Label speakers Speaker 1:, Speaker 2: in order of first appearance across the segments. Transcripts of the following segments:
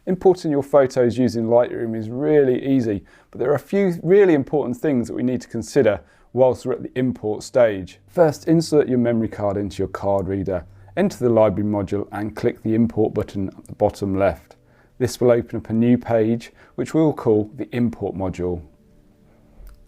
Speaker 1: Importing your photos using Lightroom is really easy, but there are a few really important things that we need to consider whilst we're at the import stage. First, insert your memory card into your card reader, enter the library module and click the import button at the bottom left. This will open up a new page which we will call the import module.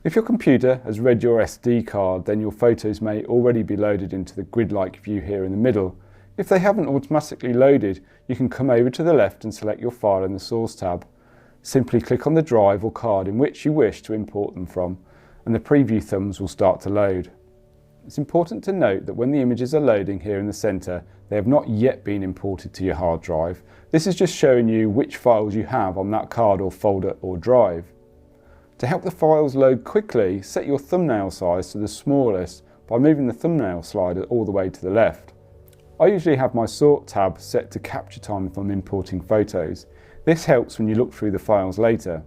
Speaker 1: If your computer has read your SD card, then your photos may already be loaded into the grid-like view here in the middle. If they haven't automatically loaded, you can come over to the left and select your file in the Source tab. Simply click on the drive or card in which you wish to import them from, and the preview thumbs will start to load. It's important to note that when the images are loading here in the centre, they have not yet been imported to your hard drive. This is just showing you which files you have on that card or folder or drive. To help the files load quickly, set your thumbnail size to the smallest by moving the thumbnail slider all the way to the left. I usually have my Sort tab set to capture time if I'm importing photos. This helps when you look through the files later.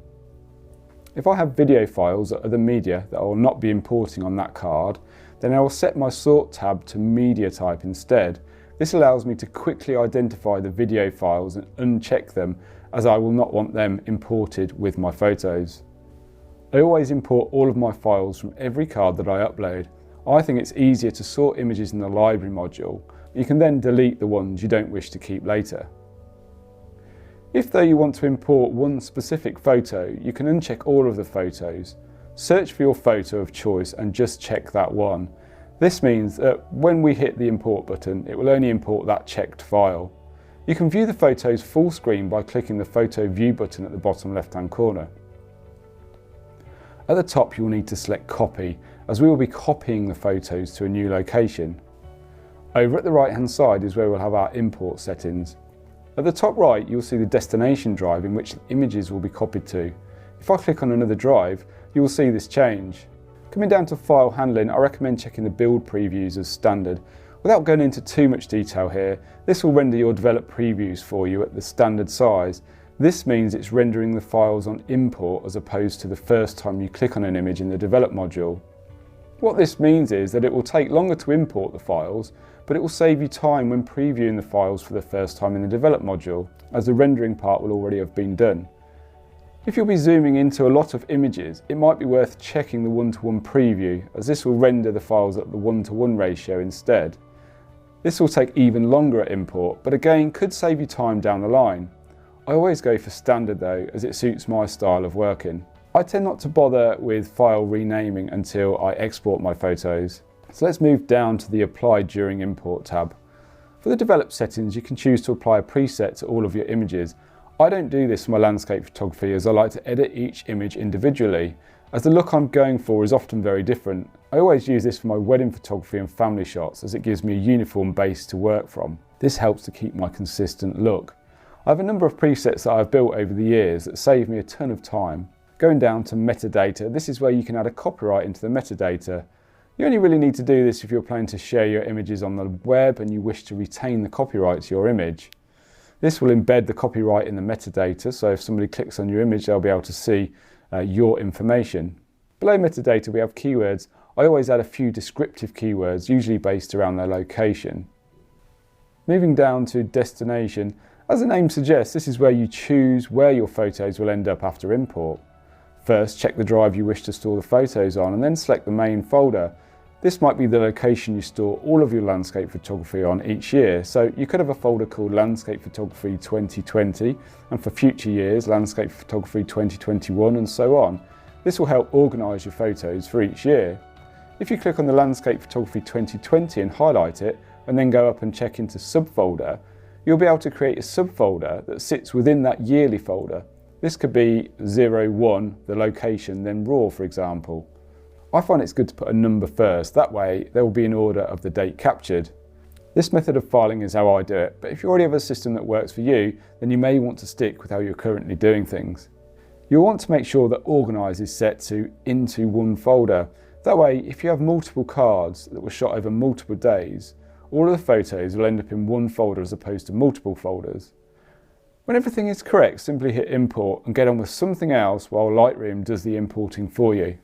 Speaker 1: If I have video files or other media that I will not be importing on that card, then I will set my Sort tab to Media Type instead. This allows me to quickly identify the video files and uncheck them, as I will not want them imported with my photos. I always import all of my files from every card that I upload. I think it's easier to sort images in the library module. You can then delete the ones you don't wish to keep later. If though you want to import one specific photo, you can uncheck all of the photos. Search for your photo of choice and just check that one. This means that when we hit the import button, it will only import that checked file. You can view the photos full screen by clicking the Photo View button at the bottom left-hand corner. At the top, you'll need to select Copy, as we will be copying the photos to a new location. Over at the right-hand side is where we'll have our import settings. At the top right, you'll see the destination drive in which the images will be copied to. If I click on another drive, you will see this change. Coming down to file handling, I recommend checking the build previews as standard. Without going into too much detail here, this will render your developed previews for you at the standard size. This means it's rendering the files on import as opposed to the first time you click on an image in the develop module. What this means is that it will take longer to import the files, but it will save you time when previewing the files for the first time in the develop module, as the rendering part will already have been done. If you'll be zooming into a lot of images, it might be worth checking the one-to-one preview, as this will render the files at the one-to-one ratio instead. This will take even longer at import, but again could save you time down the line. I always go for standard though, as it suits my style of working. I tend not to bother with file renaming until I export my photos. So let's move down to the Apply During Import tab. For the develop settings, you can choose to apply a preset to all of your images. I don't do this for my landscape photography, as I like to edit each image individually, as the look I'm going for is often very different. I always use this for my wedding photography and family shots, as it gives me a uniform base to work from. This helps to keep my consistent look. I have a number of presets that I've built over the years that save me a ton of time. Going down to metadata, this is where you can add a copyright into the metadata. You only really need to do this if you're planning to share your images on the web and you wish to retain the copyright to your image. This will embed the copyright in the metadata, so if somebody clicks on your image, they'll be able to see your information. Below metadata, we have keywords. I always add a few descriptive keywords, usually based around their location. Moving down to destination, as the name suggests, this is where you choose where your photos will end up after import. First, check the drive you wish to store the photos on, and then select the main folder. This might be the location you store all of your landscape photography on each year, so you could have a folder called Landscape Photography 2020, and for future years, Landscape Photography 2021, and so on. This will help organise your photos for each year. If you click on the Landscape Photography 2020 and highlight it, and then go up and check into Subfolder, you'll be able to create a subfolder that sits within that yearly folder. This could be 01, the location, then RAW, for example. I find it's good to put a number first, that way there will be an order of the date captured. This method of filing is how I do it, but if you already have a system that works for you, then you may want to stick with how you're currently doing things. You'll want to make sure that Organise is set to into one folder. That way, if you have multiple cards that were shot over multiple days, all of the photos will end up in one folder as opposed to multiple folders. When everything is correct, simply hit import and get on with something else while Lightroom does the importing for you.